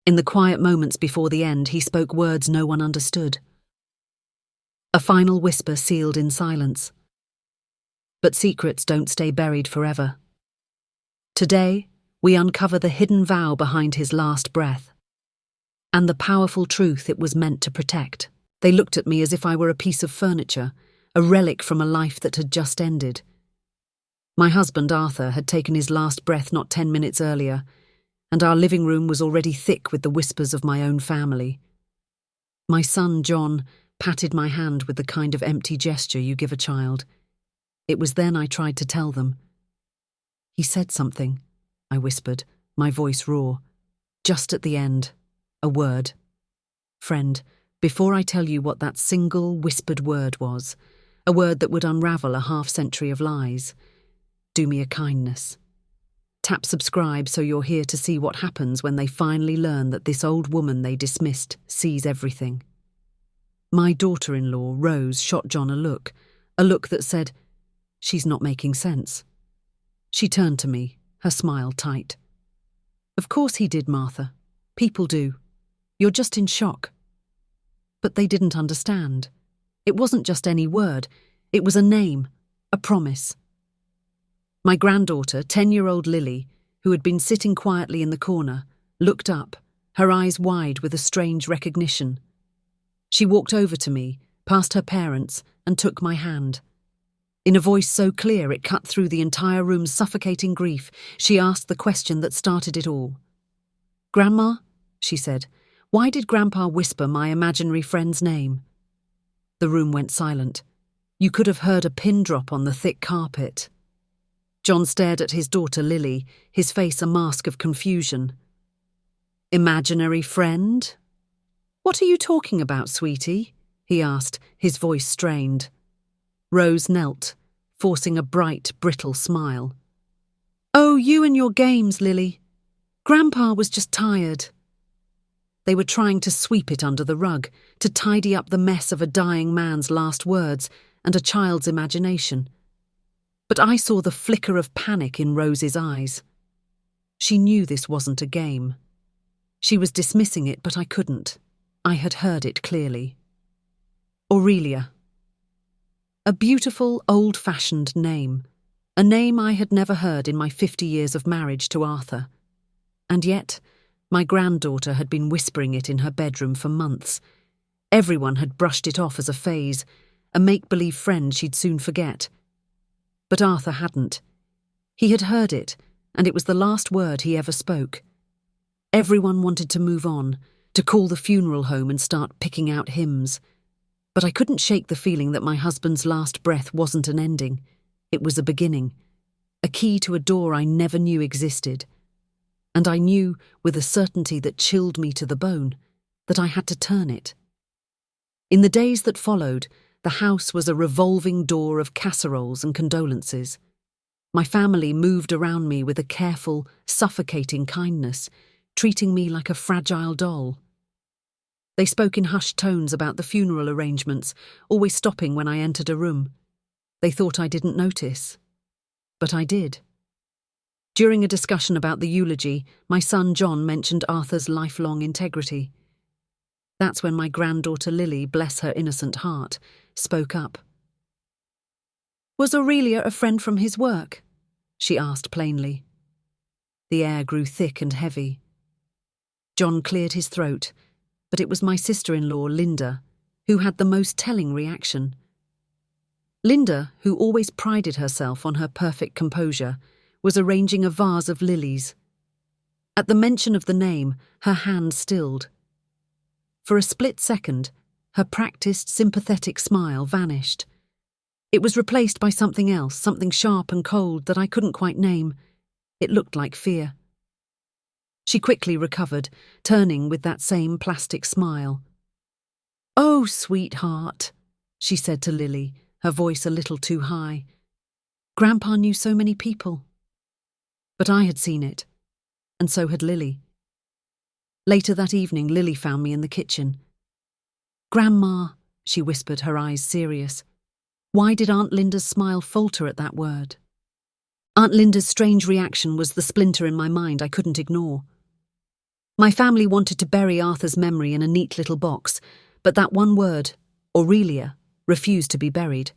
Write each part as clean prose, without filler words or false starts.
In the quiet moments before the end, he spoke words no one understood. A final whisper sealed in silence. But secrets don't stay buried forever. Today, we uncover the hidden vow behind his last breath, and the powerful truth it was meant to protect. They looked at me as if I were a piece of furniture, a relic from a life that had just ended. My husband, Arthur, had taken his last breath not 10 minutes earlier, and our living room was already thick with the whispers of my own family. My son, John, patted my hand with the kind of empty gesture you give a child. It was then I tried to tell them. "He said something," I whispered, my voice raw. Just at the end, a word. "Friend, before I tell you what that single whispered word was, a word that would unravel a half-century of lies, do me a kindness. Tap subscribe so you're here to see what happens when they finally learn that this old woman they dismissed sees everything." My daughter-in-law, Rose, shot John a look that said, "She's not making sense." She turned to me, her smile tight. "Of course he did, Martha. People do. You're just in shock." But they didn't understand. It wasn't just any word. It was a name, a promise. My granddaughter, 10-year-old Lily, who had been sitting quietly in the corner, looked up, her eyes wide with a strange recognition. She walked over to me, past her parents, and took my hand. In a voice so clear it cut through the entire room's suffocating grief, she asked the question that started it all. "Grandma," she said, "why did Grandpa whisper my imaginary friend's name?" The room went silent. You could have heard a pin drop on the thick carpet. John stared at his daughter Lily, his face a mask of confusion. "Imaginary friend? What are you talking about, sweetie?" he asked, his voice strained. Rose knelt, forcing a bright, brittle smile. "Oh, you and your games, Lily. Grandpa was just tired." They were trying to sweep it under the rug, to tidy up the mess of a dying man's last words and a child's imagination. But I saw the flicker of panic in Rose's eyes. She knew this wasn't a game. She was dismissing it, but I couldn't. I had heard it clearly. Aurelia. A beautiful, old-fashioned name. A name I had never heard in my 50 years of marriage to Arthur. And yet, my granddaughter had been whispering it in her bedroom for months. Everyone had brushed it off as a phase, a make-believe friend she'd soon forget. But Arthur hadn't. He had heard it, and it was the last word he ever spoke. Everyone wanted to move on, to call the funeral home and start picking out hymns. But I couldn't shake the feeling that my husband's last breath wasn't an ending. It was a beginning, a key to a door I never knew existed. And I knew, with a certainty that chilled me to the bone, that I had to turn it. In the days that followed, the house was a revolving door of casseroles and condolences. My family moved around me with a careful, suffocating kindness, treating me like a fragile doll. They spoke in hushed tones about the funeral arrangements, always stopping when I entered a room. They thought I didn't notice. But I did. During a discussion about the eulogy, my son John mentioned Arthur's lifelong integrity. That's when my granddaughter Lily, bless her innocent heart, spoke up. "Was Aurelia a friend from his work?" she asked plainly. The air grew thick and heavy. John cleared his throat, but it was my sister-in-law, Linda, who had the most telling reaction. Linda, who always prided herself on her perfect composure, was arranging a vase of lilies. At the mention of the name, her hand stilled. For a split second, her practiced, sympathetic smile vanished. It was replaced by something else, something sharp and cold that I couldn't quite name. It looked like fear. She quickly recovered, turning with that same plastic smile. "Oh, sweetheart," she said to Lily, her voice a little too high. "Grandpa knew so many people." But I had seen it, and so had Lily. Later that evening, Lily found me in the kitchen. "Grandma," she whispered, her eyes serious. Why did Aunt Linda's smile falter at that word? Aunt Linda's strange reaction was the splinter in my mind I couldn't ignore. My family wanted to bury Arthur's memory in a neat little box, but that one word, Aurelia, refused to be buried.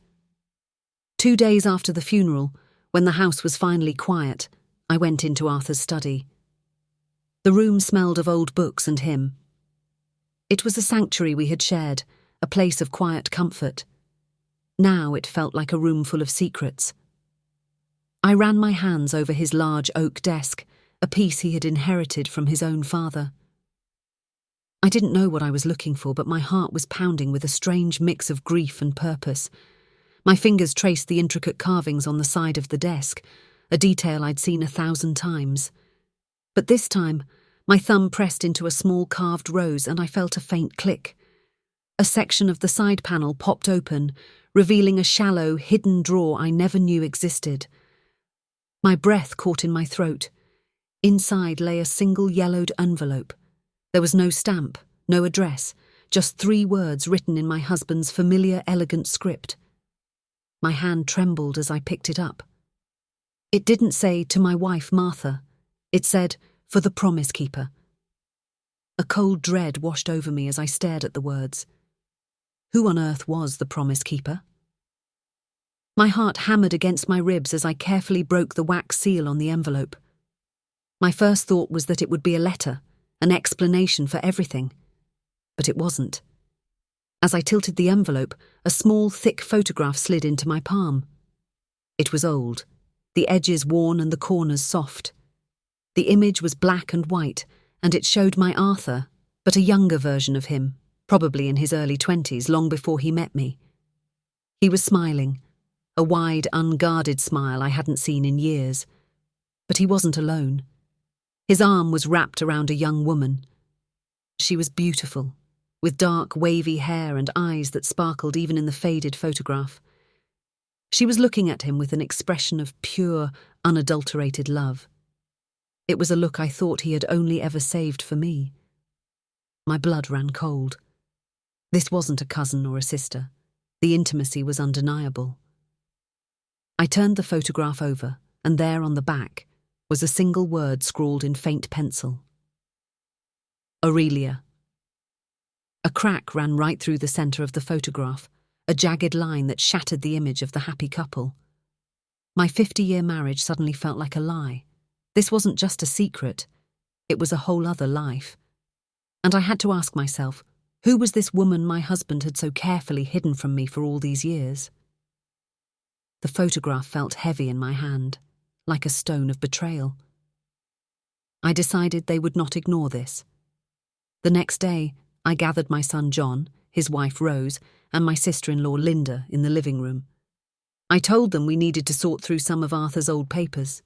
2 days after the funeral, when the house was finally quiet, I went into Arthur's study. The room smelled of old books and him. It was a sanctuary we had shared, a place of quiet comfort. Now it felt like a room full of secrets. I ran my hands over his large oak desk, a piece he had inherited from his own father. I didn't know what I was looking for, but my heart was pounding with a strange mix of grief and purpose. My fingers traced the intricate carvings on the side of the desk, a detail I'd seen 1,000 times. But this time, my thumb pressed into a small carved rose and I felt a faint click. A section of the side panel popped open, revealing a shallow, hidden drawer I never knew existed. My breath caught in my throat. Inside lay a single yellowed envelope. There was no stamp, no address, just 3 words written in my husband's familiar, elegant script. My hand trembled as I picked it up. It didn't say, "To my wife, Martha." It said, "For the Promise Keeper." A cold dread washed over me as I stared at the words. Who on earth was the Promise Keeper? My heart hammered against my ribs as I carefully broke the wax seal on the envelope. My first thought was that it would be a letter, an explanation for everything. But it wasn't. As I tilted the envelope, a small, thick photograph slid into my palm. It was old, the edges worn and the corners soft. The image was black and white, and it showed my Arthur, but a younger version of him, probably in his early 20s, long before he met me. He was smiling, a wide, unguarded smile I hadn't seen in years. But he wasn't alone. His arm was wrapped around a young woman. She was beautiful, with dark, wavy hair and eyes that sparkled even in the faded photograph. She was looking at him with an expression of pure, unadulterated love. It was a look I thought he had only ever saved for me. My blood ran cold. This wasn't a cousin or a sister. The intimacy was undeniable. I turned the photograph over, and there on the back was a single word scrawled in faint pencil. Aurelia. A crack ran right through the centre of the photograph, a jagged line that shattered the image of the happy couple. My 50-year marriage suddenly felt like a lie. This wasn't just a secret, it was a whole other life. And I had to ask myself, who was this woman my husband had so carefully hidden from me for all these years? The photograph felt heavy in my hand, like a stone of betrayal. I decided they would not ignore this. The next day, I gathered my son John, his wife Rose, and my sister-in-law Linda in the living room. I told them we needed to sort through some of Arthur's old papers.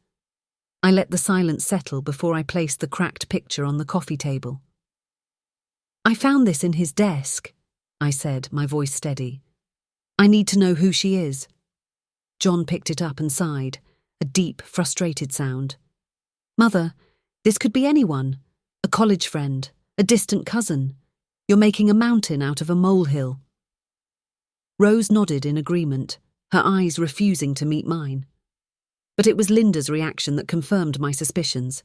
I let the silence settle before I placed the cracked picture on the coffee table. "I found this in his desk," I said, my voice steady. "I need to know who she is." John picked it up and sighed, a deep, frustrated sound. "Mother, this could be anyone. A college friend, a distant cousin. You're making a mountain out of a molehill." Rose nodded in agreement, her eyes refusing to meet mine. But it was Linda's reaction that confirmed my suspicions.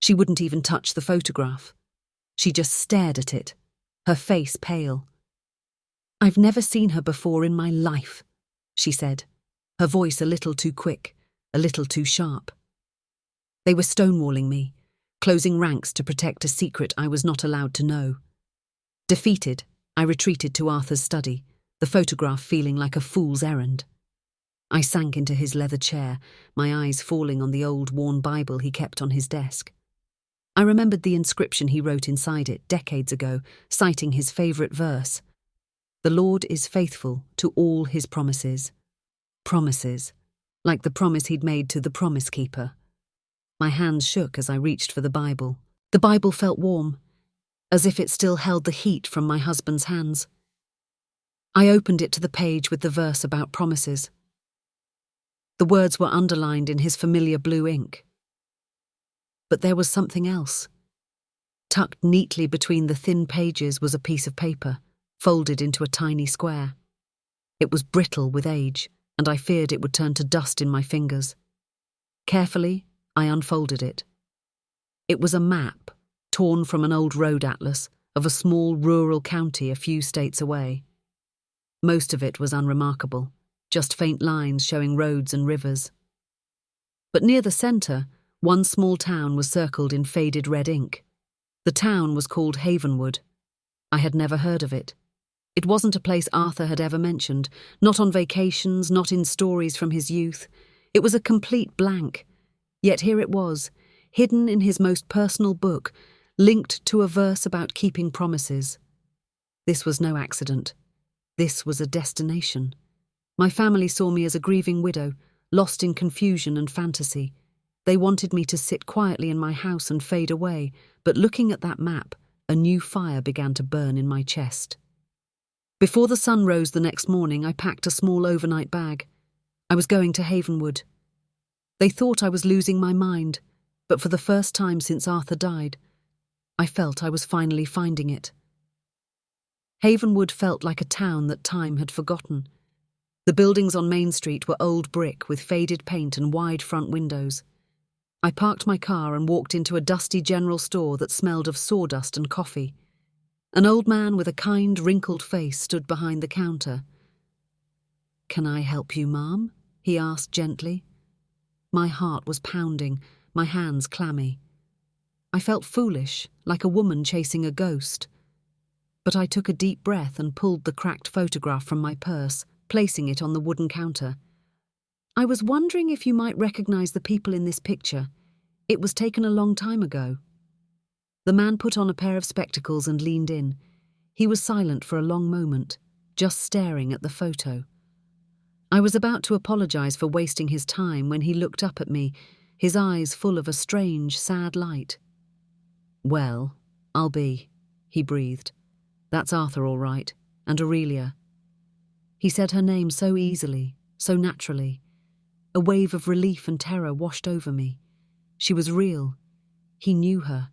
She wouldn't even touch the photograph. She just stared at it, her face pale. "I've never seen her before in my life," she said, her voice a little too quick, a little too sharp. They were stonewalling me, closing ranks to protect a secret I was not allowed to know. Defeated, I retreated to Arthur's study, the photograph feeling like a fool's errand. I sank into his leather chair, my eyes falling on the old worn Bible he kept on his desk. I remembered the inscription he wrote inside it decades ago, citing his favourite verse. "The Lord is faithful to all his promises." Promises, like the promise he'd made to the Promise Keeper. My hands shook as I reached for the Bible. The Bible felt warm, as if it still held the heat from my husband's hands. I opened it to the page with the verse about promises. The words were underlined in his familiar blue ink. But there was something else. Tucked neatly between the thin pages was a piece of paper, folded into a tiny square. It was brittle with age, and I feared it would turn to dust in my fingers. Carefully, I unfolded it. It was a map, torn from an old road atlas of a small rural county a few states away. Most of it was unremarkable, just faint lines showing roads and rivers. But near the centre, one small town was circled in faded red ink. The town was called Havenwood. I had never heard of it. It wasn't a place Arthur had ever mentioned, not on vacations, not in stories from his youth. It was a complete blank. Yet here it was, hidden in his most personal book, linked to a verse about keeping promises. This was no accident. This was a destination. My family saw me as a grieving widow, lost in confusion and fantasy. They wanted me to sit quietly in my house and fade away, but looking at that map, a new fire began to burn in my chest. Before the sun rose the next morning, I packed a small overnight bag. I was going to Havenwood. They thought I was losing my mind, but for the first time since Arthur died, I felt I was finally finding it. Havenwood felt like a town that time had forgotten. The buildings on Main Street were old brick with faded paint and wide front windows. I parked my car and walked into a dusty general store that smelled of sawdust and coffee. An old man with a kind, wrinkled face stood behind the counter. "Can I help you, ma'am?" he asked gently. My heart was pounding, my hands clammy. I felt foolish, like a woman chasing a ghost. But I took a deep breath and pulled the cracked photograph from my purse, placing it on the wooden counter. "I was wondering if you might recognize the people in this picture. It was taken a long time ago." The man put on a pair of spectacles and leaned in. He was silent for a long moment, just staring at the photo. I was about to apologize for wasting his time when he looked up at me, his eyes full of a strange, sad light. "Well, I'll be," he breathed. "That's Arthur all right, and Aurelia." He said her name so easily, so naturally. A wave of relief and terror washed over me. She was real. He knew her.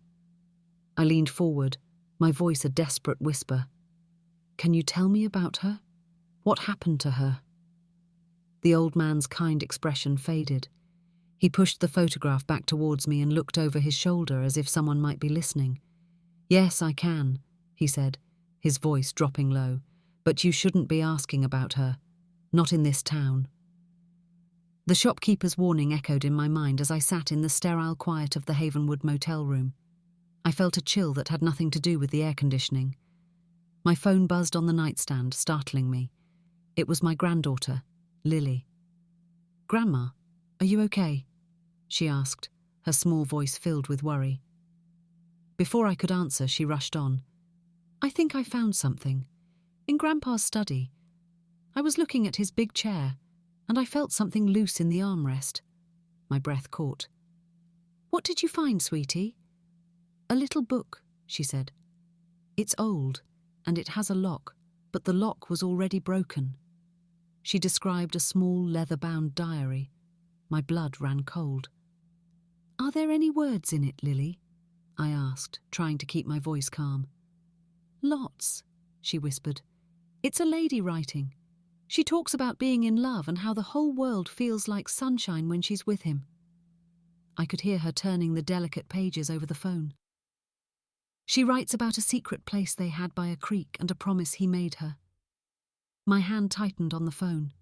I leaned forward, my voice a desperate whisper. "Can you tell me about her? What happened to her?" The old man's kind expression faded. He pushed the photograph back towards me and looked over his shoulder as if someone might be listening. "Yes, I can," he said, his voice dropping low. "But you shouldn't be asking about her. Not in this town." The shopkeeper's warning echoed in my mind as I sat in the sterile quiet of the Havenwood motel room. I felt a chill that had nothing to do with the air conditioning. My phone buzzed on the nightstand, startling me. It was my granddaughter, Lily. "Grandma, are you okay?" she asked, her small voice filled with worry. Before I could answer, she rushed on. "I think I found something. In Grandpa's study. I was looking at his big chair, and I felt something loose in the armrest." My breath caught. "What did you find, sweetie?" "A little book," she said. "It's old, and it has a lock, but the lock was already broken." She described a small leather-bound diary. My blood ran cold. "Are there any words in it, Lily?" I asked, trying to keep my voice calm. "Lots," she whispered. "It's a lady writing. She talks about being in love and how the whole world feels like sunshine when she's with him." I could hear her turning the delicate pages over the phone. "She writes about a secret place they had by a creek and a promise he made her." My hand tightened on the phone.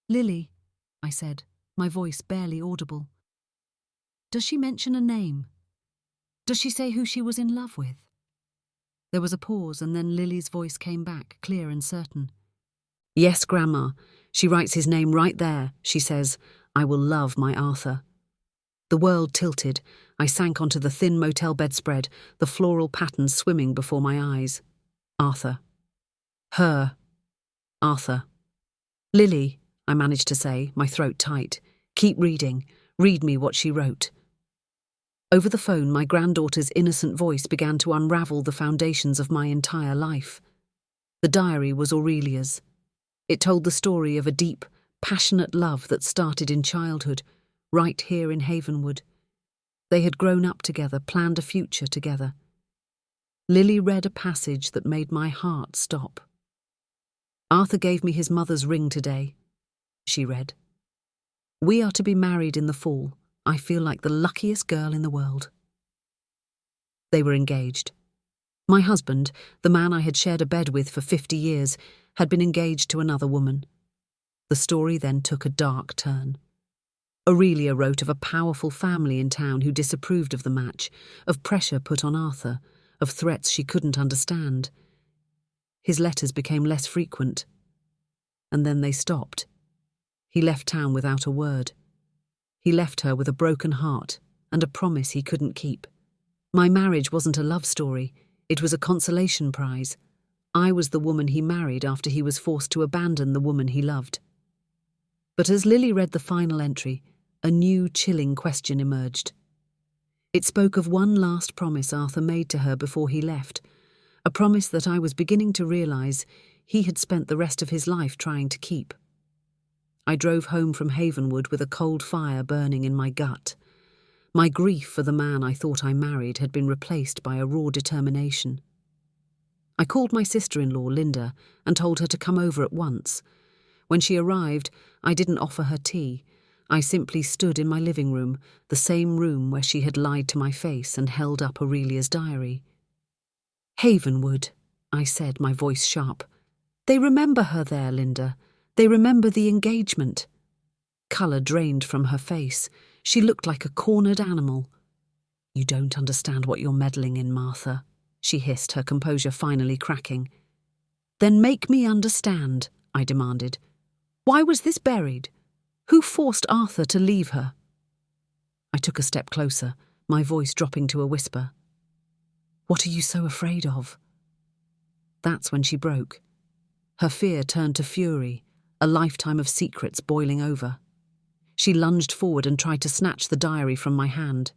"Lily," I said, my voice barely audible. "Does she mention a name? Does she say who she was in love with?" There was a pause, and then Lily's voice came back, clear and certain. "Yes, Grandma. She writes his name right there. She says, 'I will love my Arthur.'" The world tilted. I sank onto the thin motel bedspread, the floral patterns swimming before my eyes. Arthur. Her. Arthur. "Lily," I managed to say, my throat tight. "Keep reading. Read me what she wrote." Over the phone, my granddaughter's innocent voice began to unravel the foundations of my entire life. The diary was Aurelia's. It told the story of a deep, passionate love that started in childhood, right here in Havenwood. They had grown up together, planned a future together. Lily read a passage that made my heart stop. "Arthur gave me his mother's ring today," she read. "We are to be married in the fall. I feel like the luckiest girl in the world." They were engaged. My husband, the man I had shared a bed with for 50 years, had been engaged to another woman. The story then took a dark turn. Aurelia wrote of a powerful family in town who disapproved of the match, of pressure put on Arthur, of threats she couldn't understand. His letters became less frequent, and then they stopped. He left town without a word. He left her with a broken heart and a promise he couldn't keep. My marriage wasn't a love story, it was a consolation prize. I was the woman he married after he was forced to abandon the woman he loved. But as Lily read the final entry, a new chilling question emerged. It spoke of one last promise Arthur made to her before he left, a promise that I was beginning to realise he had spent the rest of his life trying to keep. I drove home from Havenwood with a cold fire burning in my gut. My grief for the man I thought I married had been replaced by a raw determination. I called my sister-in-law, Linda, and told her to come over at once. When she arrived, I didn't offer her tea. I simply stood in my living room, the same room where she had lied to my face, and held up Aurelia's diary. "Havenwood," I said, my voice sharp. "They remember her there, Linda. They remember the engagement." Colour drained from her face. She looked like a cornered animal. "You don't understand what you're meddling in, Martha," she hissed, her composure finally cracking. "Then make me understand," I demanded. "Why was this buried? Who forced Arthur to leave her?" I took a step closer, my voice dropping to a whisper. "What are you so afraid of?" That's when she broke. Her fear turned to fury, a lifetime of secrets boiling over. She lunged forward and tried to snatch the diary from my hand.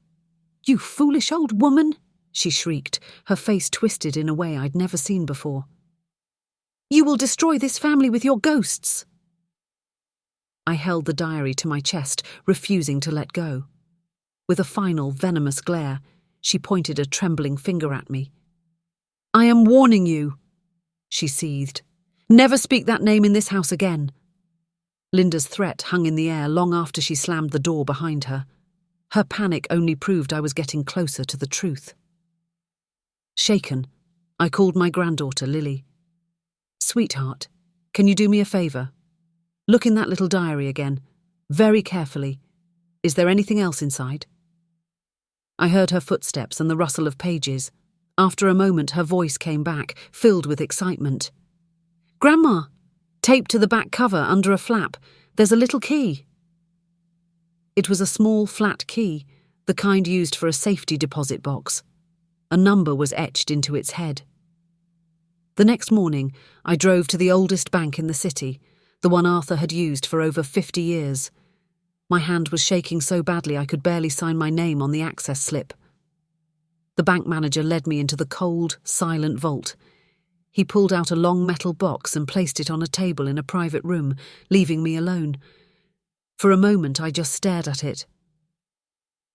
"You foolish old woman!" she shrieked, her face twisted in a way I'd never seen before. "You will destroy this family with your ghosts!" I held the diary to my chest, refusing to let go. With a final, venomous glare, she pointed a trembling finger at me. "I am warning you," she seethed. "Never speak that name in this house again." Linda's threat hung in the air long after she slammed the door behind her. Her panic only proved I was getting closer to the truth. Shaken, I called my granddaughter, Lily. "Sweetheart, can you do me a favour? Look in that little diary again, very carefully. Is there anything else inside?" I heard her footsteps and the rustle of pages. After a moment, her voice came back, filled with excitement. "Grandma, taped to the back cover under a flap, there's a little key." It was a small, flat key, the kind used for a safety deposit box. A number was etched into its head. The next morning, I drove to the oldest bank in the city, the one Arthur had used for over 50 years. My hand was shaking so badly I could barely sign my name on the access slip. The bank manager led me into the cold, silent vault. He pulled out a long metal box and placed it on a table in a private room, leaving me alone. For a moment I just stared at it.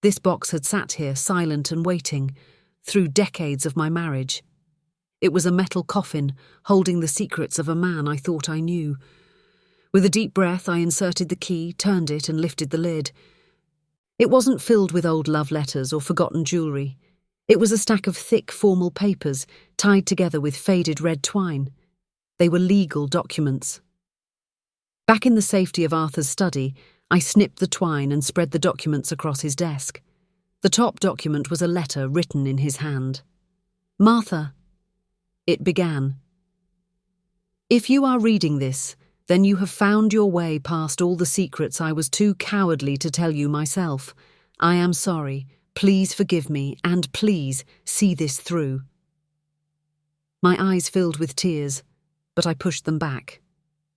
This box had sat here, silent and waiting, through decades of my marriage. It was a metal coffin, holding the secrets of a man I thought I knew. With a deep breath, I inserted the key, turned it, and lifted the lid. It wasn't filled with old love letters or forgotten jewellery. It was a stack of thick, formal papers, tied together with faded red twine. They were legal documents. Back in the safety of Arthur's study, I snipped the twine and spread the documents across his desk. The top document was a letter written in his hand. "Martha," it began. "If you are reading this, then you have found your way past all the secrets I was too cowardly to tell you myself. I am sorry. Please forgive me, and please see this through." My eyes filled with tears, but I pushed them back.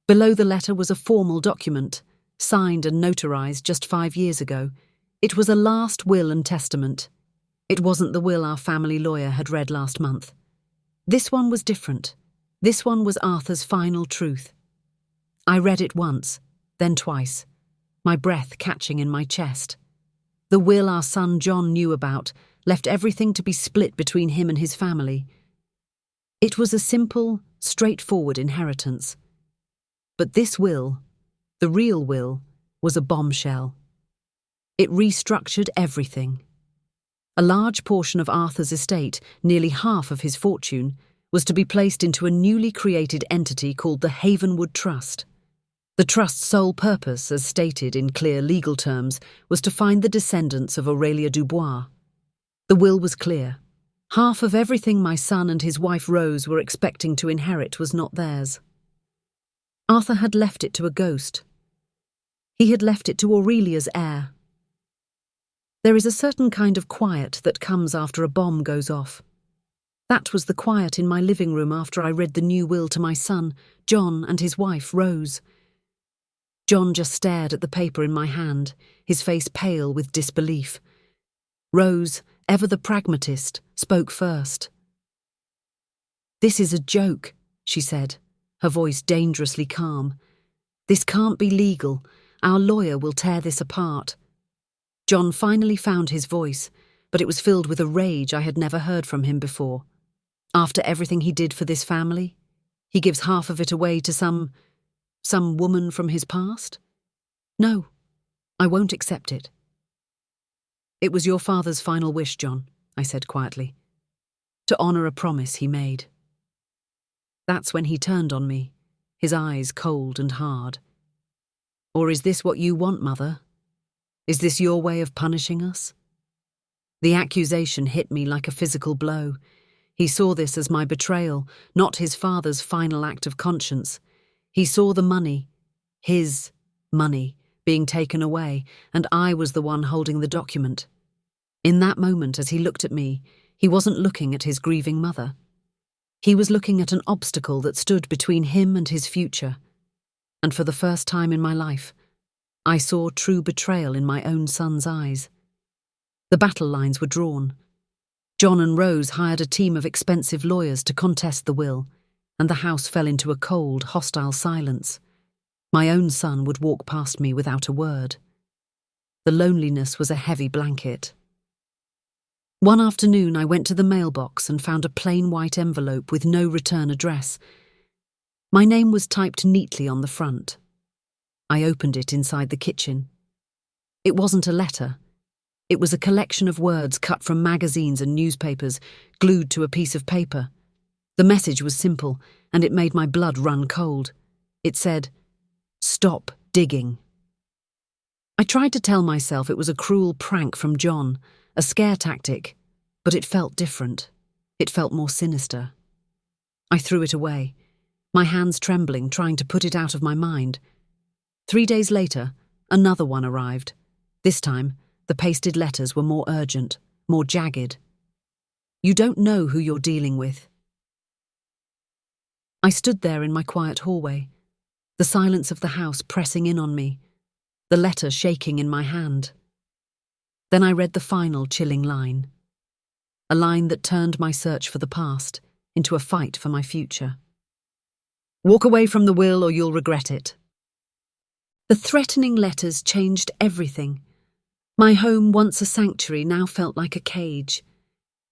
Below the letter was a formal document, signed and notarized just 5 years ago. It was a last will and testament. It wasn't the will our family lawyer had read last month. This one was different. This one was Arthur's final truth. I read it once, then twice, my breath catching in my chest. The will our son John knew about left everything to be split between him and his family. It was a simple, straightforward inheritance. But this will, the real will, was a bombshell. It restructured everything. A large portion of Arthur's estate, nearly half of his fortune, was to be placed into a newly created entity called the Havenwood Trust. The trust's sole purpose, as stated in clear legal terms, was to find the descendants of Aurelia Dubois. The will was clear. Half of everything my son and his wife Rose were expecting to inherit was not theirs. Arthur had left it to a ghost. He had left it to Aurelia's heir. There is a certain kind of quiet that comes after a bomb goes off. That was the quiet in my living room after I read the new will to my son, John, and his wife, Rose. John just stared at the paper in my hand, his face pale with disbelief. Rose, ever the pragmatist, spoke first. "This is a joke," she said, her voice dangerously calm. "This can't be legal. Our lawyer will tear this apart." John finally found his voice, but it was filled with a rage I had never heard from him before. After everything he did for this family, he gives half of it away to some woman from his past? No, I won't accept it. "It was your father's final wish, John," I said quietly, "to honour a promise he made." That's when he turned on me, his eyes cold and hard. "Or is this what you want, Mother? Is this your way of punishing us?" The accusation hit me like a physical blow. He saw this as my betrayal, not his father's final act of conscience. He saw the money, his money, being taken away, and I was the one holding the document. In that moment, as he looked at me, he wasn't looking at his grieving mother. He was looking at an obstacle that stood between him and his future. And for the first time in my life, I saw true betrayal in my own son's eyes. The battle lines were drawn. John and Rose hired a team of expensive lawyers to contest the will, and the house fell into a cold, hostile silence. My own son would walk past me without a word. The loneliness was a heavy blanket. One afternoon I went to the mailbox and found a plain white envelope with no return address. My name was typed neatly on the front. I opened it inside the kitchen. It wasn't a letter. It was a collection of words cut from magazines and newspapers, glued to a piece of paper. The message was simple, and it made my blood run cold. It said, "Stop digging." I tried to tell myself it was a cruel prank from John, a scare tactic, but it felt different. It felt more sinister. I threw it away, my hands trembling, trying to put it out of my mind. 3 days later, another one arrived. This time, the pasted letters were more urgent, more jagged. "You don't know who you're dealing with." I stood there in my quiet hallway, the silence of the house pressing in on me, the letter shaking in my hand. Then I read the final chilling line, a line that turned my search for the past into a fight for my future. "Walk away from the will or you'll regret it." The threatening letters changed everything. My home, once a sanctuary, now felt like a cage.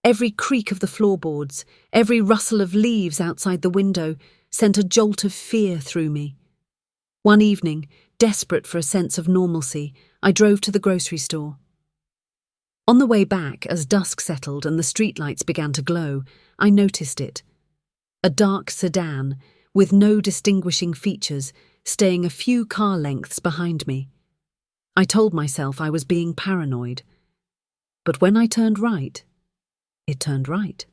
Every creak of the floorboards, every rustle of leaves outside the window sent a jolt of fear through me. One evening, desperate for a sense of normalcy, I drove to the grocery store. On the way back, as dusk settled and the streetlights began to glow, I noticed it. A dark sedan, with no distinguishing features, staying a few car lengths behind me. I told myself I was being paranoid. But when I turned right, it turned right.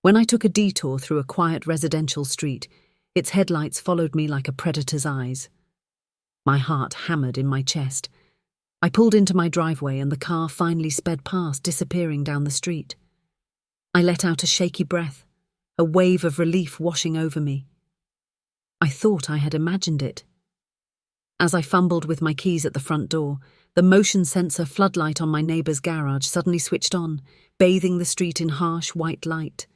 When I took a detour through a quiet residential street, its headlights followed me like a predator's eyes. My heart hammered in my chest. I pulled into my driveway and the car finally sped past, disappearing down the street. I let out a shaky breath, a wave of relief washing over me. I thought I had imagined it. As I fumbled with my keys at the front door, the motion sensor floodlight on my neighbour's garage suddenly switched on, bathing the street in harsh white light.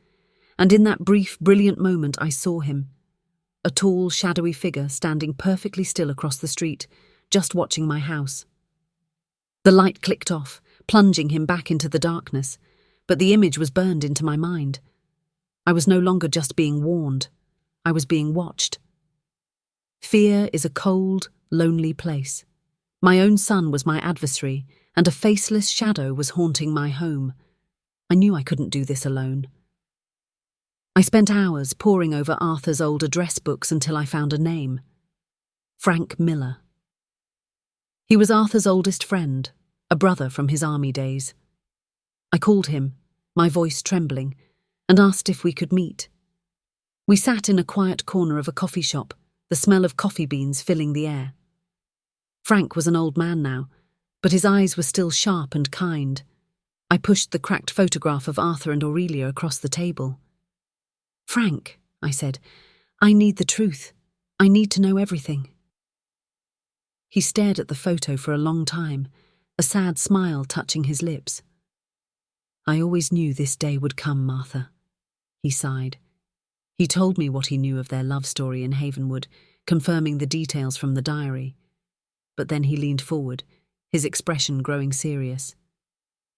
And in that brief, brilliant moment I saw him. A tall, shadowy figure standing perfectly still across the street, just watching my house. The light clicked off, plunging him back into the darkness, but the image was burned into my mind. I was no longer just being warned. I was being watched. Fear is a cold, lonely place. My own son was my adversary, and a faceless shadow was haunting my home. I knew I couldn't do this alone. I spent hours poring over Arthur's old address books until I found a name. Frank Miller. He was Arthur's oldest friend, a brother from his army days. I called him, my voice trembling, and asked if we could meet. We sat in a quiet corner of a coffee shop, the smell of coffee beans filling the air. Frank was an old man now, but his eyes were still sharp and kind. I pushed the cracked photograph of Arthur and Aurelia across the table. "Frank," I said, "I need the truth. I need to know everything." He stared at the photo for a long time, a sad smile touching his lips. "I always knew this day would come, Martha," he sighed. He told me what he knew of their love story in Havenwood, confirming the details from the diary. But then he leaned forward, his expression growing serious.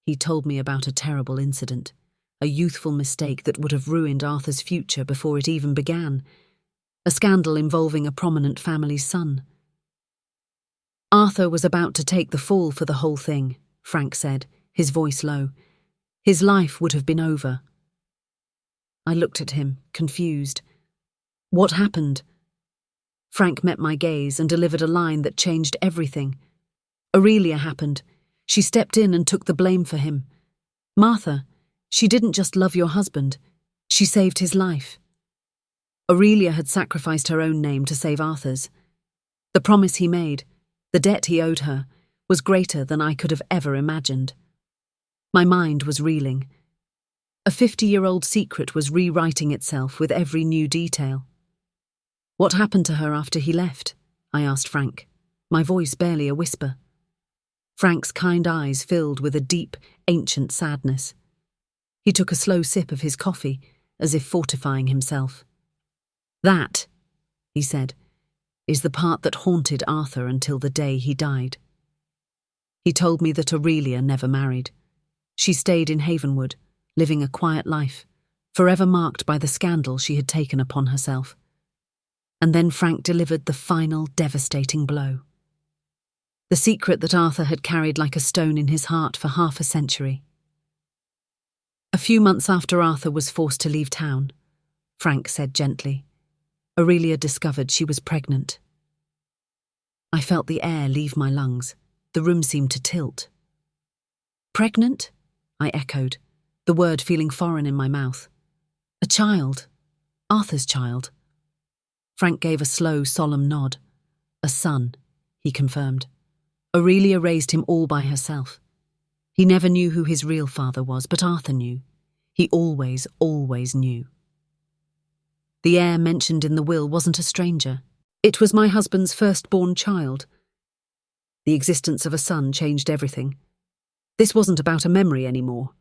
He told me about a terrible incident, a youthful mistake that would have ruined Arthur's future before it even began, a scandal involving a prominent family's son. "Arthur was about to take the fall for the whole thing," Frank said, his voice low. "His life would have been over." I looked at him, confused. "What happened?" Frank met my gaze and delivered a line that changed everything. "Aurelia happened. She stepped in and took the blame for him. Martha, she didn't just love your husband. She saved his life. Aurelia had sacrificed her own name to save Arthur's. The promise he made, the debt he owed her, was greater than I could have ever imagined." My mind was reeling. A 50-year-old secret was rewriting itself with every new detail. "What happened to her after he left?" I asked Frank, my voice barely a whisper. Frank's kind eyes filled with a deep, ancient sadness. He took a slow sip of his coffee, as if fortifying himself. "That," he said, "is the part that haunted Arthur until the day he died." He told me that Aurelia never married. She stayed in Havenwood, living a quiet life, forever marked by the scandal she had taken upon herself. And then Frank delivered the final devastating blow. The secret that Arthur had carried like a stone in his heart for half a century. A few months after Arthur was forced to leave town, Frank said gently, Aurelia discovered she was pregnant. I felt the air leave my lungs. The room seemed to tilt. "Pregnant?" I echoed, the word feeling foreign in my mouth. "A child. Arthur's child." Frank gave a slow, solemn nod. "A son," he confirmed. "Aurelia raised him all by herself. He never knew who his real father was, but Arthur knew. He always, always knew. The heir mentioned in the will wasn't a stranger. It was my husband's firstborn child. The existence of a son changed everything. This wasn't about a memory anymore.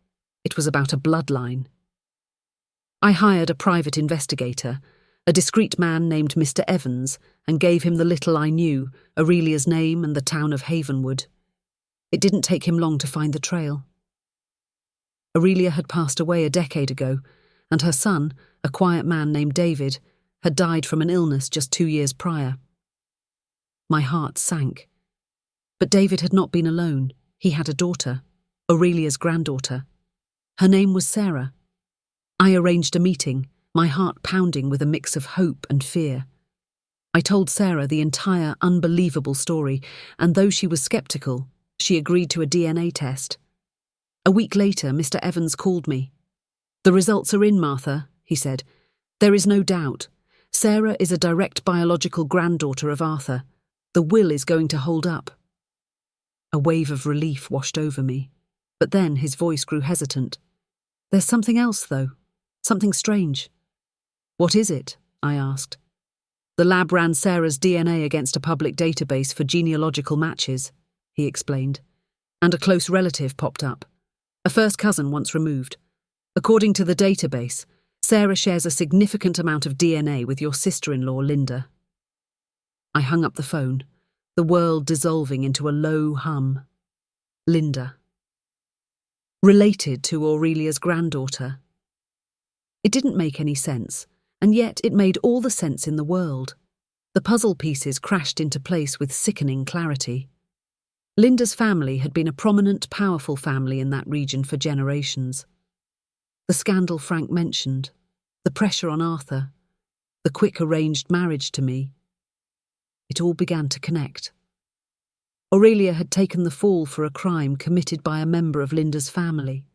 It was about a bloodline. I hired a private investigator, a discreet man named Mr. Evans, and gave him the little I knew, Aurelia's name and the town of Havenwood. It didn't take him long to find the trail. Aurelia had passed away a decade ago, and her son, a quiet man named David, had died from an illness just 2 years prior. My heart sank. But David had not been alone. He had a daughter, Aurelia's granddaughter. Her name was Sarah. I arranged a meeting, my heart pounding with a mix of hope and fear. I told Sarah the entire unbelievable story, and though she was skeptical, she agreed to a DNA test. A week later, Mr. Evans called me. "The results are in, Martha," he said. "There is no doubt. Sarah is a direct biological granddaughter of Arthur. The will is going to hold up." A wave of relief washed over me, but then his voice grew hesitant. "There's something else, though. Something strange." "What is it?" I asked. "The lab ran Sarah's DNA against a public database for genealogical matches," he explained, "and a close relative popped up. A first cousin once removed. According to the database, Sarah shares a significant amount of DNA with your sister-in-law, Linda." I hung up the phone, the world dissolving into a low hum. Linda. Related to Aurelia's granddaughter. It didn't make any sense, and yet it made all the sense in the world. The puzzle pieces crashed into place with sickening clarity. Linda's family had been a prominent, powerful family in that region for generations. The scandal Frank mentioned, the pressure on Arthur, the quick arranged marriage to me, it all began to connect. Aurelia had taken the fall for a crime committed by a member of Linda's family.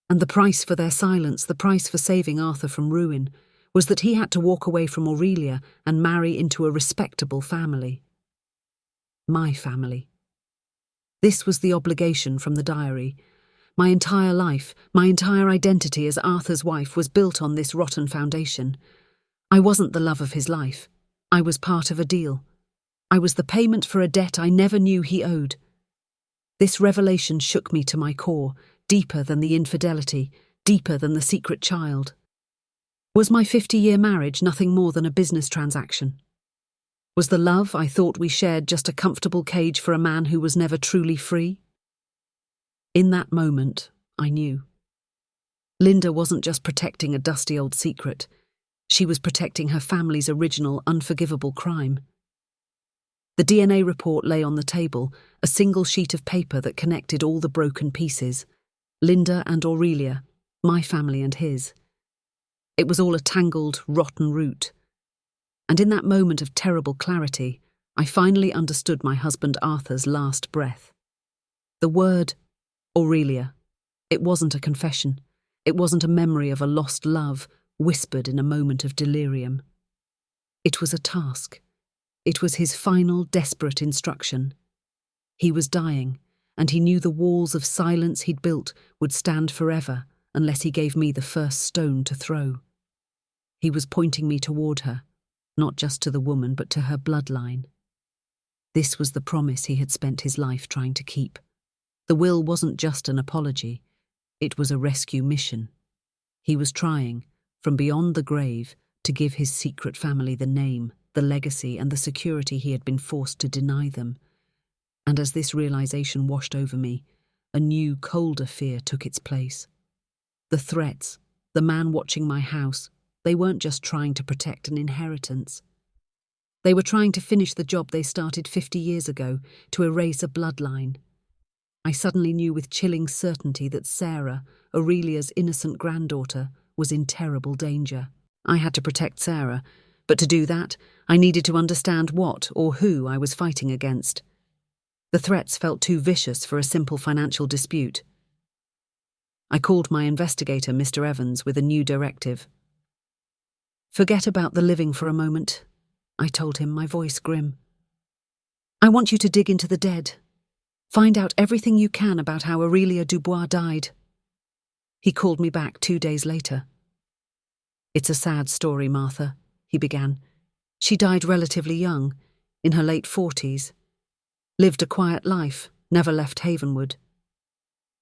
And the price for their silence, the price for saving Arthur from ruin, was that he had to walk away from Aurelia and marry into a respectable family. My family. This was the obligation from the diary. My entire life, my entire identity as Arthur's wife was built on this rotten foundation. I wasn't the love of his life. I was part of a deal. I was the payment for a debt I never knew he owed. This revelation shook me to my core, deeper than the infidelity, deeper than the secret child. Was my 50-year marriage nothing more than a business transaction? Was the love I thought we shared just a comfortable cage for a man who was never truly free? In that moment, I knew. Linda wasn't just protecting a dusty old secret. She was protecting her family's original, unforgivable crime. The DNA report lay on the table, a single sheet of paper that connected all the broken pieces. Linda and Aurelia, my family and his. It was all a tangled, rotten root. And in that moment of terrible clarity, I finally understood my husband Arthur's last breath. The word Aurelia. It wasn't a confession. It wasn't a memory of a lost love whispered in a moment of delirium. It was a task. It was his final, desperate instruction. He was dying, and he knew the walls of silence he'd built would stand forever unless he gave me the first stone to throw. He was pointing me toward her, not just to the woman but to her bloodline. This was the promise he had spent his life trying to keep. The will wasn't just an apology, it was a rescue mission. He was trying, from beyond the grave, to give his secret family the name, the legacy and the security he had been forced to deny them. And as this realization washed over me, a new, colder fear took its place. The threats, the man watching my house, they weren't just trying to protect an inheritance. They were trying to finish the job they started 50 years ago, to erase a bloodline. I suddenly knew with chilling certainty that Sarah, Aurelia's innocent granddaughter, was in terrible danger. I had to protect Sarah, but to do that, I needed to understand what or who I was fighting against. The threats felt too vicious for a simple financial dispute. I called my investigator, Mr. Evans, with a new directive. "Forget about the living for a moment," I told him, my voice grim. "I want you to dig into the dead. Find out everything you can about how Aurelia Dubois died." He called me back 2 days later. "It's a sad story, Martha," he began. "She died relatively young, in her late 40s. Lived a quiet life, never left Havenwood."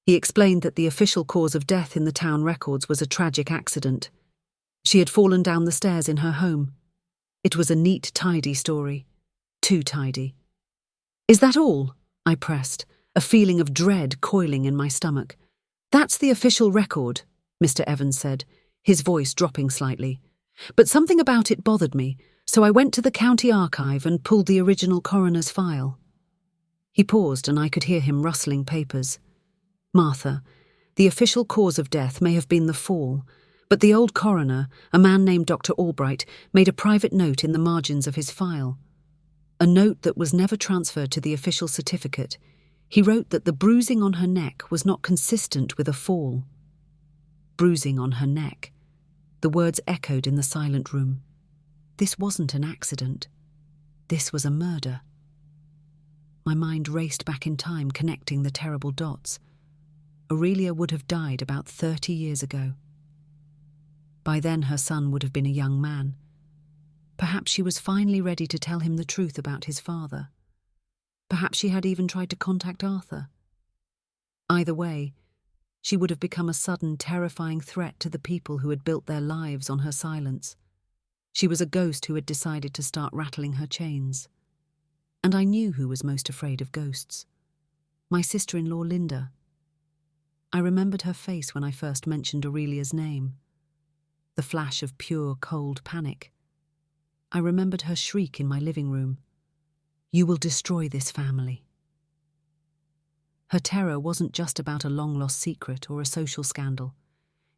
He explained that the official cause of death in the town records was a tragic accident. She had fallen down the stairs in her home. It was a neat, tidy story. Too tidy. "Is that all?" I pressed, a feeling of dread coiling in my stomach. "That's the official record," Mr. Evans said, his voice dropping slightly. "But something about it bothered me, so I went to the county archive and pulled the original coroner's file." He paused and I could hear him rustling papers. "Martha, the official cause of death may have been the fall, but the old coroner, a man named Dr. Albright, made a private note in the margins of his file. A note that was never transferred to the official certificate. He wrote that the bruising on her neck was not consistent with a fall." Bruising on her neck. The words echoed in the silent room. This wasn't an accident. This was a murder. My mind raced back in time, connecting the terrible dots. Aurelia would have died about 30 years ago. By then her son would have been a young man. Perhaps she was finally ready to tell him the truth about his father. Perhaps she had even tried to contact Arthur. Either way, she would have become a sudden, terrifying threat to the people who had built their lives on her silence. She was a ghost who had decided to start rattling her chains. And I knew who was most afraid of ghosts. My sister-in-law, Linda. I remembered her face when I first mentioned Aurelia's name. The flash of pure, cold panic. I remembered her shriek in my living room. "You will destroy this family." Her terror wasn't just about a long-lost secret or a social scandal.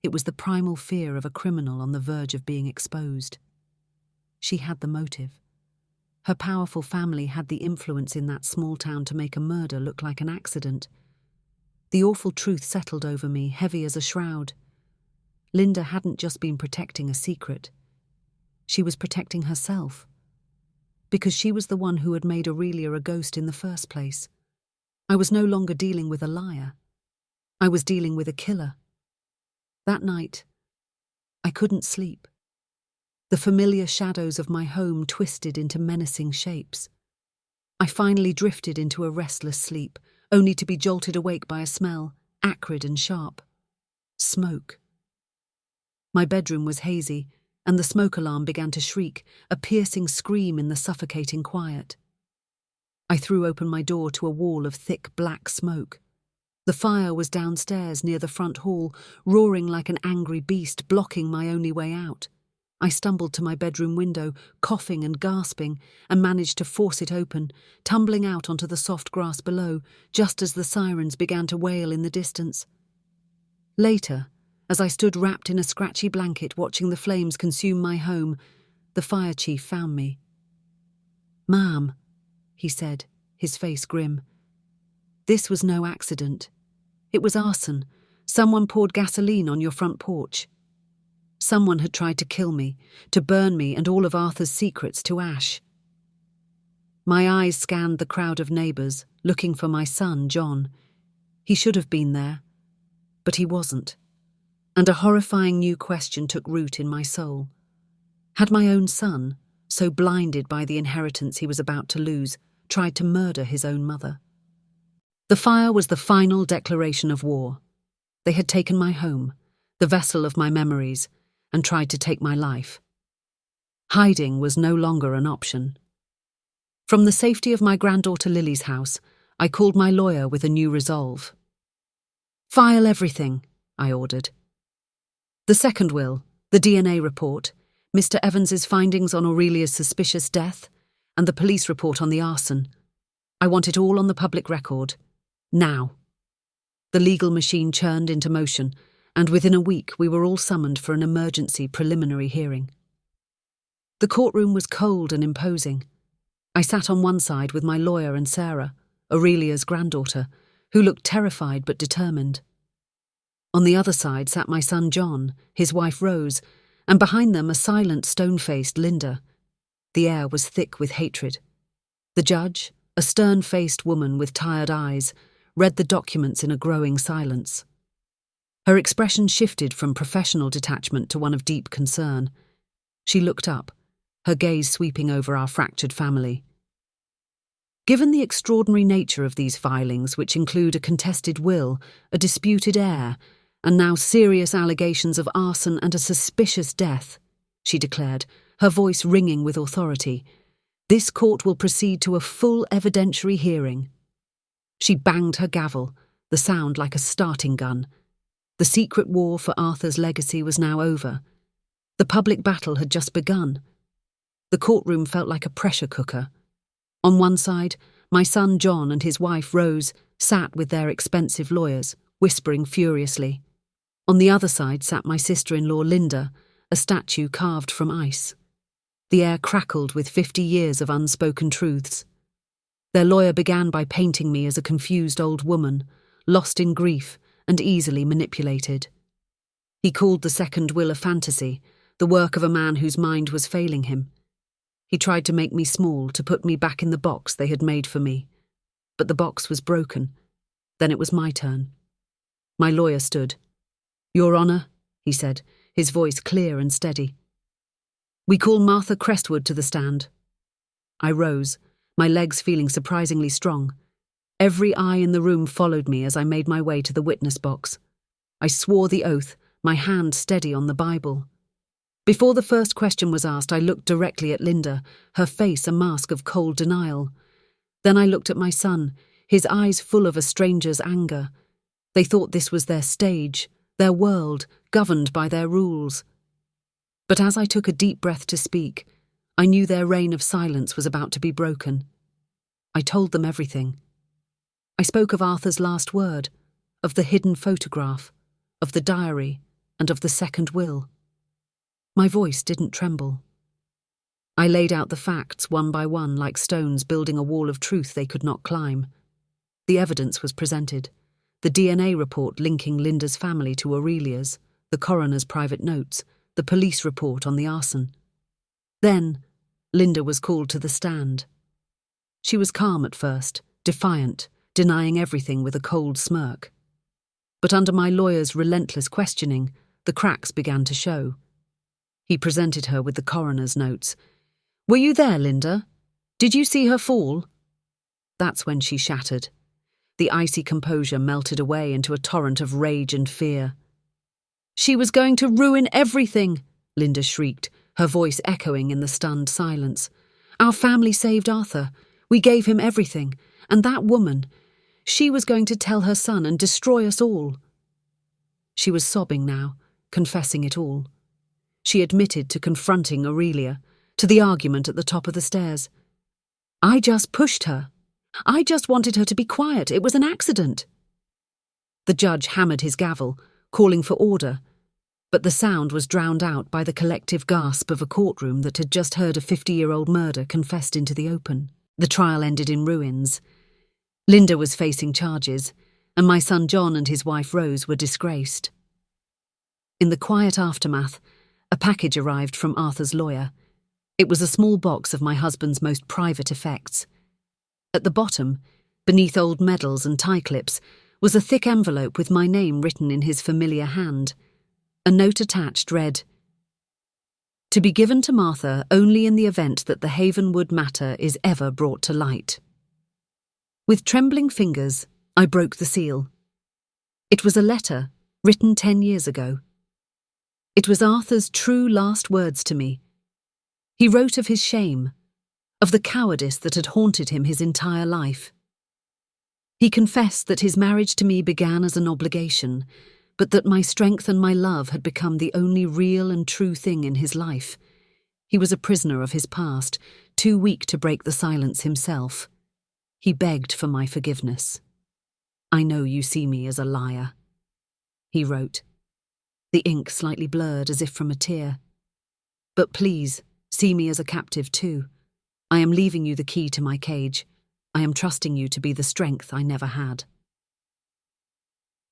It was the primal fear of a criminal on the verge of being exposed. She had the motive. Her powerful family had the influence in that small town to make a murder look like an accident. The awful truth settled over me, heavy as a shroud. Linda hadn't just been protecting a secret. She was protecting herself. Because she was the one who had made Aurelia a ghost in the first place. I was no longer dealing with a liar. I was dealing with a killer. That night, I couldn't sleep. The familiar shadows of my home twisted into menacing shapes. I finally drifted into a restless sleep, only to be jolted awake by a smell, acrid and sharp. Smoke. My bedroom was hazy, and the smoke alarm began to shriek, a piercing scream in the suffocating quiet. I threw open my door to a wall of thick black smoke. The fire was downstairs near the front hall, roaring like an angry beast, blocking my only way out. I stumbled to my bedroom window, coughing and gasping, and managed to force it open, tumbling out onto the soft grass below, just as the sirens began to wail in the distance. Later, as I stood wrapped in a scratchy blanket watching the flames consume my home, the fire chief found me. "Ma'am," he said, his face grim. "This was no accident. It was arson. Someone poured gasoline on your front porch. Someone had tried to kill me, to burn me and all of Arthur's secrets to ash." My eyes scanned the crowd of neighbours, looking for my son, John. He should have been there, but he wasn't. And a horrifying new question took root in my soul. Had my own son, so blinded by the inheritance he was about to lose, tried to murder his own mother? The fire was the final declaration of war. They had taken my home, the vessel of my memories, and tried to take my life. Hiding was no longer an option. From the safety of my granddaughter Lily's house, I called my lawyer with a new resolve. "File everything," I ordered. The second will, the DNA report, Mr. Evans's findings on Aurelia's suspicious death, and the police report on the arson. I want it all on the public record. Now. The legal machine churned into motion, and within a week we were all summoned for an emergency preliminary hearing. The courtroom was cold and imposing. I sat on one side with my lawyer and Sarah, Aurelia's granddaughter, who looked terrified but determined. On the other side sat my son John, his wife Rose, and behind them a silent, stone-faced Linda. The air was thick with hatred. The judge, a stern-faced woman with tired eyes, read the documents in a growing silence. Her expression shifted from professional detachment to one of deep concern. She looked up, her gaze sweeping over our fractured family. Given the extraordinary nature of these filings, which include a contested will, a disputed heir, and now serious allegations of arson and a suspicious death, she declared, her voice ringing with authority, "This court will proceed to a full evidentiary hearing." She banged her gavel, the sound like a starting gun. The secret war for Arthur's legacy was now over. The public battle had just begun. The courtroom felt like a pressure cooker. On one side, my son John and his wife Rose sat with their expensive lawyers, whispering furiously. On the other side sat my sister-in-law Linda, a statue carved from ice. The air crackled with 50 years of unspoken truths. Their lawyer began by painting me as a confused old woman, lost in grief and easily manipulated. He called the second will a fantasy, the work of a man whose mind was failing him. He tried to make me small, to put me back in the box they had made for me. But the box was broken. Then it was my turn. My lawyer stood. "Your Honour," he said, his voice clear and steady. "We call Martha Crestwood to the stand." I rose, my legs feeling surprisingly strong. Every eye in the room followed me as I made my way to the witness box. I swore the oath, my hand steady on the Bible. Before the first question was asked, I looked directly at Linda, her face a mask of cold denial. Then I looked at my son, his eyes full of a stranger's anger. They thought this was their stage, their world, governed by their rules. But as I took a deep breath to speak, I knew their reign of silence was about to be broken. I told them everything. I spoke of Arthur's last word, of the hidden photograph, of the diary, and of the second will. My voice didn't tremble. I laid out the facts one by one like stones building a wall of truth they could not climb. The evidence was presented. The DNA report linking Linda's family to Aurelia's, the coroner's private notes, the police report on the arson. Then, Linda was called to the stand. She was calm at first, defiant, denying everything with a cold smirk. But under my lawyer's relentless questioning, the cracks began to show. He presented her with the coroner's notes. "Were you there, Linda? Did you see her fall?" That's when she shattered. The icy composure melted away into a torrent of rage and fear. "She was going to ruin everything," Linda shrieked, her voice echoing in the stunned silence. "Our family saved Arthur. We gave him everything. And that woman, she was going to tell her son and destroy us all." She was sobbing now, confessing it all. She admitted to confronting Aurelia, to the argument at the top of the stairs. "I just pushed her. I just wanted her to be quiet. It was an accident." The judge hammered his gavel, calling for order, but the sound was drowned out by the collective gasp of a courtroom that had just heard a 50-year-old murder confessed into the open. The trial ended in ruins. Linda was facing charges, and my son John and his wife Rose were disgraced. In the quiet aftermath, a package arrived from Arthur's lawyer. It was a small box of my husband's most private effects. At the bottom, beneath old medals and tie clips, was a thick envelope with my name written in his familiar hand. A note attached read, "To be given to Martha only in the event that the Havenwood matter is ever brought to light." With trembling fingers, I broke the seal. It was a letter, written 10 years ago. It was Arthur's true last words to me. He wrote of his shame, of the cowardice that had haunted him his entire life. He confessed that his marriage to me began as an obligation, but that my strength and my love had become the only real and true thing in his life. He was a prisoner of his past, too weak to break the silence himself. He begged for my forgiveness. "I know you see me as a liar," he wrote, the ink slightly blurred as if from a tear. "But please, see me as a captive too. I am leaving you the key to my cage. I am trusting you to be the strength I never had."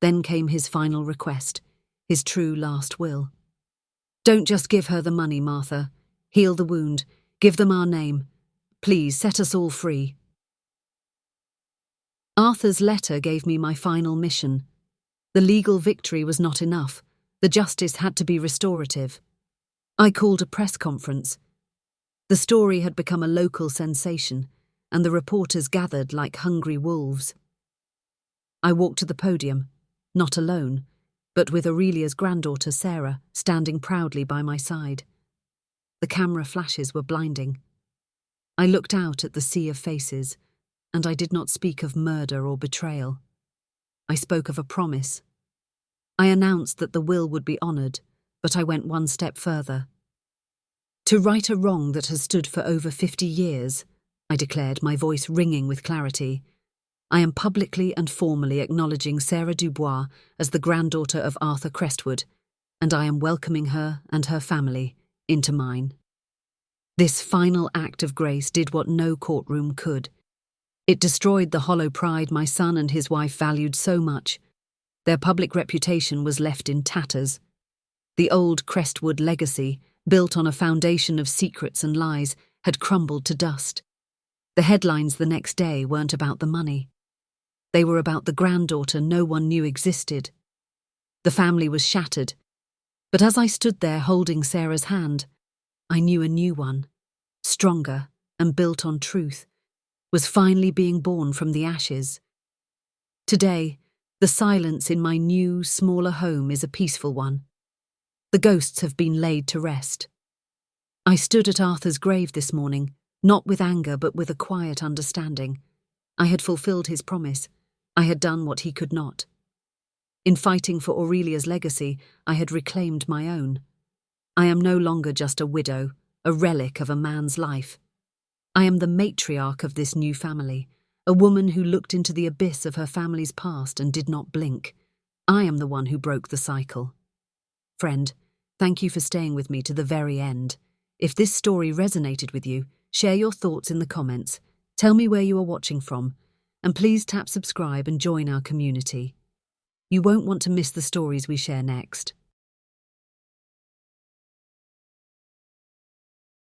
Then came his final request, his true last will. "Don't just give her the money, Martha. Heal the wound. Give them our name. Please, set us all free." Arthur's letter gave me my final mission. The legal victory was not enough. The justice had to be restorative. I called a press conference. The story had become a local sensation, and the reporters gathered like hungry wolves. I walked to the podium, not alone, but with Aurelia's granddaughter Sarah standing proudly by my side. The camera flashes were blinding. I looked out at the sea of faces, and I did not speak of murder or betrayal. I spoke of a promise. I announced that the will would be honoured, but I went one step further. "To right a wrong that has stood for over 50 years, I declared, my voice ringing with clarity, "I am publicly and formally acknowledging Sarah Dubois as the granddaughter of Arthur Crestwood, and I am welcoming her and her family into mine." This final act of grace did what no courtroom could. It destroyed the hollow pride my son and his wife valued so much. Their public reputation was left in tatters. The old Crestwood legacy, built on a foundation of secrets and lies, had crumbled to dust. The headlines the next day weren't about the money. They were about the granddaughter no one knew existed. The family was shattered, but as I stood there holding Sarah's hand, I knew a new one, stronger and built on truth, was finally being born from the ashes. Today, the silence in my new, smaller home is a peaceful one. The ghosts have been laid to rest. I stood at Arthur's grave this morning, not with anger but with a quiet understanding. I had fulfilled his promise. I had done what he could not. In fighting for Aurelia's legacy, I had reclaimed my own. I am no longer just a widow, a relic of a man's life. I am the matriarch of this new family, A woman who looked into the abyss of her family's past and did not blink. I am the one who broke the cycle. Friend, thank you for staying with me to the very end. If this story resonated with you, share your thoughts in the comments. Tell me where you are watching from, and please tap subscribe and join our community. You won't want to miss the stories we share next.